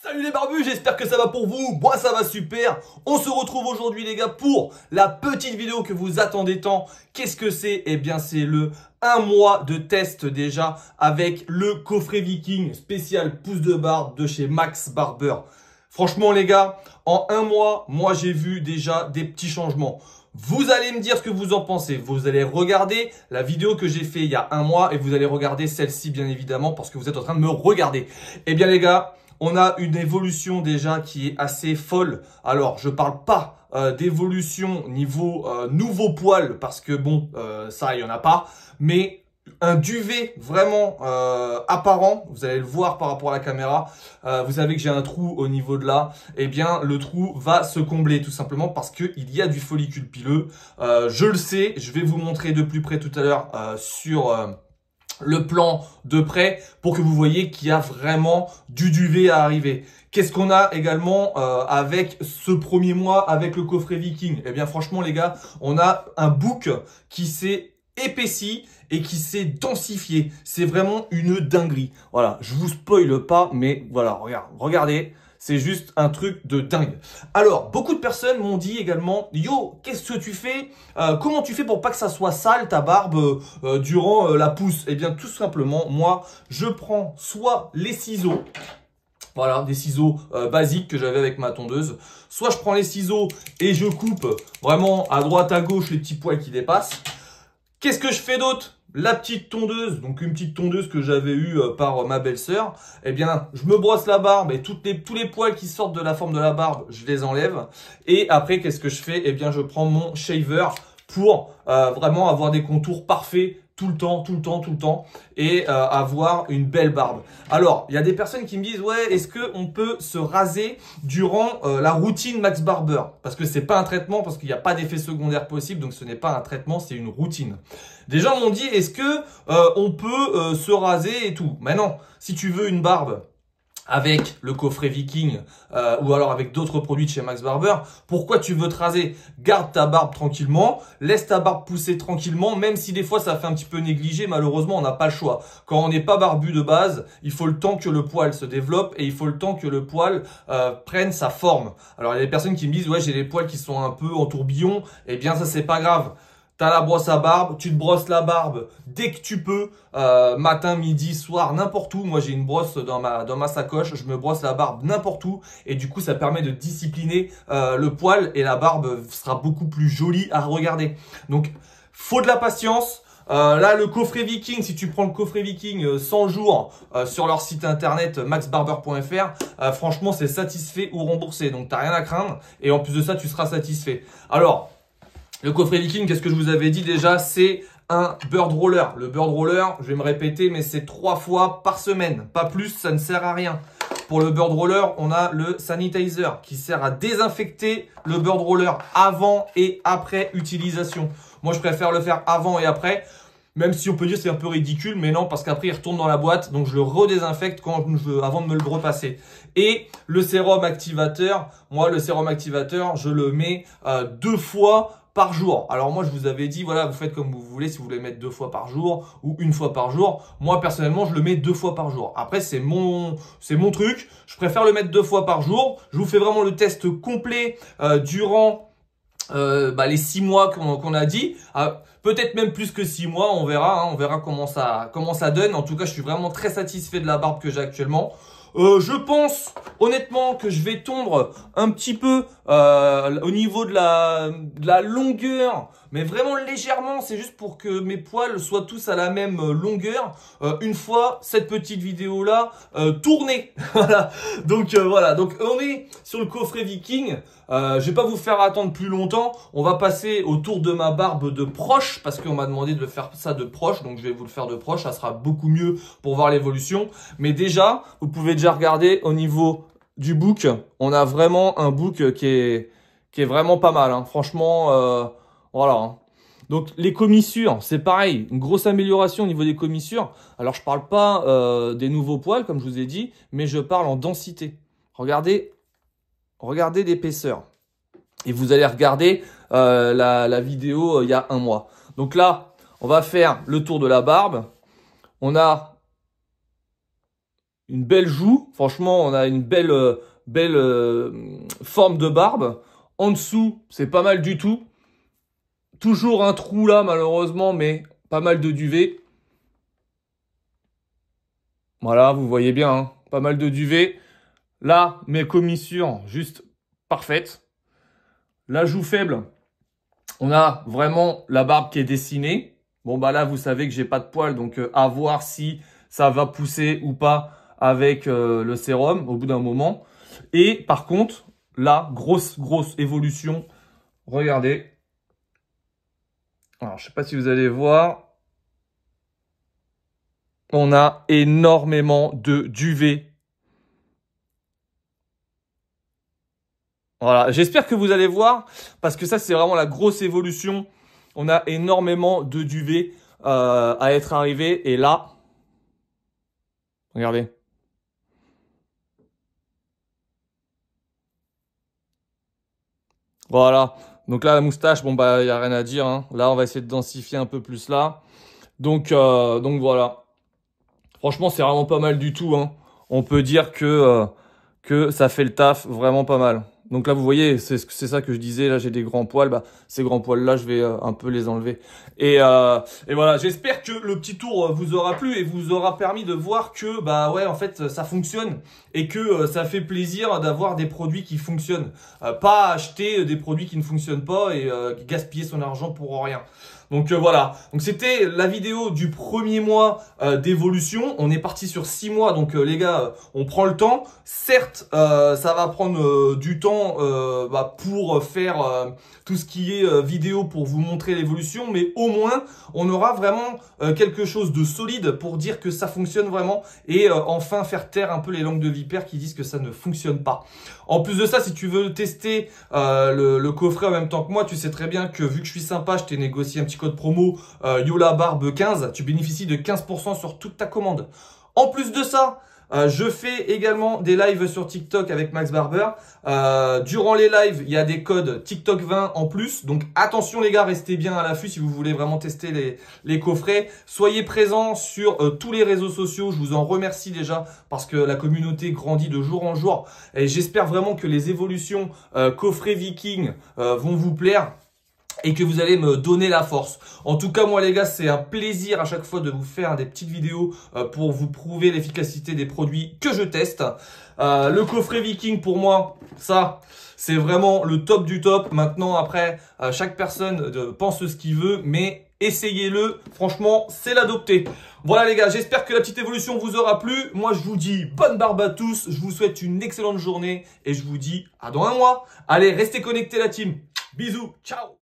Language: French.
Salut les barbus, j'espère que ça va pour vous. Moi ça va super. On se retrouve aujourd'hui les gars pour la petite vidéo que vous attendez tant. Qu'est-ce que c'est? Eh bien c'est le 1 mois de test déjà avec le coffret Viking spécial pouce de barbe de chez Max Barber. Franchement les gars, en 1 mois, moi j'ai vu déjà des petits changements. Vous allez me dire ce que vous en pensez. Vous allez regarder la vidéo que j'ai fait il y a 1 mois et vous allez regarder celle-ci bien évidemment parce que vous êtes en train de me regarder. Eh bien les gars, on a une évolution déjà qui est assez folle. Alors, je parle pas d'évolution niveau nouveau poil parce que bon, ça, il y en a pas. Mais un duvet vraiment apparent, vous allez le voir par rapport à la caméra. Vous savez que j'ai un trou au niveau de là. Eh bien, le trou va se combler tout simplement parce qu'il y a du follicule pileux. Je le sais, je vais vous montrer de plus près tout à l'heure sur le plan de près pour que vous voyez qu'il y a vraiment du duvet à arriver. Qu'est-ce qu'on a également avec ce premier mois avec le coffret Viking? Eh bien franchement les gars, on a un bouc qui s'est épaissi et qui s'est densifié. C'est vraiment une dinguerie. Voilà, je vous spoile pas, mais voilà, regardez. C'est juste un truc de dingue. Alors, beaucoup de personnes m'ont dit également, yo, qu'est-ce que tu fais? Comment tu fais pour pas que ça soit sale ta barbe durant la pousse? Eh bien, tout simplement, moi, je prends soit les ciseaux, voilà, des ciseaux basiques que j'avais avec ma tondeuse, soit je prends les ciseaux et je coupe vraiment à droite à gauche les petits poils qui dépassent. Qu'est-ce que je fais d'autre? La petite tondeuse, donc une petite tondeuse que j'avais eue par ma belle-sœur, eh bien, je me brosse la barbe et tous les poils qui sortent de la forme de la barbe, je les enlève. Et après, qu'est-ce que je fais? Eh bien, je prends mon shaver pour vraiment avoir des contours parfaits tout le temps et avoir une belle barbe. Alors, il y a des personnes qui me disent, ouais, est-ce qu'on peut se raser durant la routine Max Barber? Parce que c'est pas un traitement, parce qu'il n'y a pas d'effet secondaire possible, donc ce n'est pas un traitement, c'est une routine. Des gens m'ont dit, est-ce que on peut se raser et tout? Mais non, si tu veux une barbe avec le coffret Viking ou alors avec d'autres produits de chez Max Barber, pourquoi tu veux te raser? Garde ta barbe tranquillement, laisse ta barbe pousser tranquillement, même si des fois ça fait un petit peu négligé, malheureusement on n'a pas le choix. Quand on n'est pas barbu de base, il faut le temps que le poil se développe et il faut le temps que le poil prenne sa forme. Alors il y a des personnes qui me disent, ouais j'ai les poils qui sont un peu en tourbillon, eh bien ça c'est pas grave. T'as la brosse à barbe, tu te brosses la barbe dès que tu peux, matin, midi, soir, n'importe où. Moi, j'ai une brosse dans ma sacoche, je me brosse la barbe n'importe où. Et du coup, ça permet de discipliner le poil et la barbe sera beaucoup plus jolie à regarder. Donc, faut de la patience. Là, le coffret Viking, si tu prends le coffret Viking 100 jours sur leur site internet maxbarber.fr, franchement, c'est satisfait ou remboursé. Donc, t'as rien à craindre. Et en plus de ça, tu seras satisfait. Alors, le coffret Viking, qu'est-ce que je vous avais dit déjà? C'est un bird roller. Le bird roller, je vais me répéter, mais c'est 3 fois par semaine. Pas plus, ça ne sert à rien. Pour le bird roller, on a le sanitizer qui sert à désinfecter le bird roller avant et après utilisation. Moi, je préfère le faire avant et après. Même si on peut dire que c'est un peu ridicule, mais non, parce qu'après il retourne dans la boîte, donc je le redésinfecte avant de me le repasser. Et le sérum activateur, moi le sérum activateur, je le mets 2 fois par jour. Alors moi je vous avais dit, voilà, vous faites comme vous voulez, si vous voulez mettre 2 fois par jour ou 1 fois par jour. Moi personnellement je le mets 2 fois par jour. Après c'est mon truc, je préfère le mettre 2 fois par jour. Je vous fais vraiment le test complet durant les 6 mois qu'on a dit. Peut-être même plus que 6 mois, on verra, hein, on verra comment ça donne. En tout cas, je suis vraiment très satisfait de la barbe que j'ai actuellement. Je pense honnêtement que je vais tondre un petit peu au niveau de la longueur, mais vraiment légèrement, c'est juste pour que mes poils soient tous à la même longueur une fois cette petite vidéo là tournée. Voilà. Donc voilà, donc on est sur le coffret Viking. Je vais pas vous faire attendre plus longtemps, on va passer au tour de ma barbe de proche parce qu'on m'a demandé de faire ça de proche, donc je vais vous le faire de proche, ça sera beaucoup mieux pour voir l'évolution. Mais déjà, vous pouvez déjà regarder au niveau du bouc, on a vraiment un bouc qui est vraiment pas mal, hein. Franchement, voilà, hein. Donc les commissures, c'est pareil, une grosse amélioration au niveau des commissures. Alors je parle pas des nouveaux poils comme je vous ai dit, mais je parle en densité. Regardez l'épaisseur. Et vous allez regarder la vidéo il y a 1 mois. Donc là, on va faire le tour de la barbe. On a une belle joue. Franchement, on a une belle, forme de barbe. En dessous, c'est pas mal du tout. Toujours un trou là, malheureusement, mais pas mal de duvet. Voilà, vous voyez bien, hein, pas mal de duvet. Là, mes commissures, juste parfaites. La joue faible, on a vraiment la barbe qui est dessinée. Bon, bah là, vous savez que j'ai pas de poils, donc à voir si ça va pousser ou pas avec le sérum au bout d'un moment. Et par contre, là, grosse évolution. Regardez. Alors, je sais pas si vous allez voir. On a énormément de duvet. Voilà, j'espère que vous allez voir, parce que ça, c'est vraiment la grosse évolution. On a énormément de duvet à être arrivé. Et là, regardez. Voilà. Donc là, la moustache, bon, bah, il n'y a rien à dire, hein. Là, on va essayer de densifier un peu plus là. Donc voilà. Franchement, c'est vraiment pas mal du tout, hein. On peut dire que ça fait le taf vraiment pas mal. Donc là, vous voyez, c'est ça que je disais. Là, j'ai des grands poils. Bah, ces grands poils-là, je vais un peu les enlever. Et voilà, j'espère que le petit tour vous aura plu et vous aura permis de voir que, bah ouais, en fait, ça fonctionne. Et que ça fait plaisir d'avoir des produits qui fonctionnent. Pas acheter des produits qui ne fonctionnent pas et gaspiller son argent pour rien. Donc voilà, donc c'était la vidéo du premier mois d'évolution. On est parti sur 6 mois, donc les gars, on prend le temps. Certes, ça va prendre du temps pour faire tout ce qui est vidéo pour vous montrer l'évolution, mais au moins, on aura vraiment quelque chose de solide pour dire que ça fonctionne vraiment et enfin faire taire un peu les langues de vipère qui disent que ça ne fonctionne pas. En plus de ça, si tu veux tester le coffret en même temps que moi, tu sais très bien que vu que je suis sympa, je t'ai négocié un petit code promo YOLABARBE15, tu bénéficies de 15% sur toute ta commande. En plus de ça, je fais également des lives sur TikTok avec Max Barber. Durant les lives, il y a des codes TikTok 20 en plus. Donc attention les gars, restez bien à l'affût si vous voulez vraiment tester les coffrets. Soyez présents sur tous les réseaux sociaux. Je vous en remercie déjà parce que la communauté grandit de jour en jour. Et j'espère vraiment que les évolutions coffret Viking vont vous plaire et que vous allez me donner la force. En tout cas, moi les gars, c'est un plaisir à chaque fois de vous faire des petites vidéos pour vous prouver l'efficacité des produits que je teste. Le coffret Viking, pour moi, ça, c'est vraiment le top du top. Maintenant, après, chaque personne pense ce qu'il veut, mais essayez-le. Franchement, c'est l'adopter. Voilà les gars, j'espère que la petite évolution vous aura plu. Moi, je vous dis bonne barbe à tous. Je vous souhaite une excellente journée et je vous dis à dans un mois. Allez, restez connectés la team. Bisous, ciao.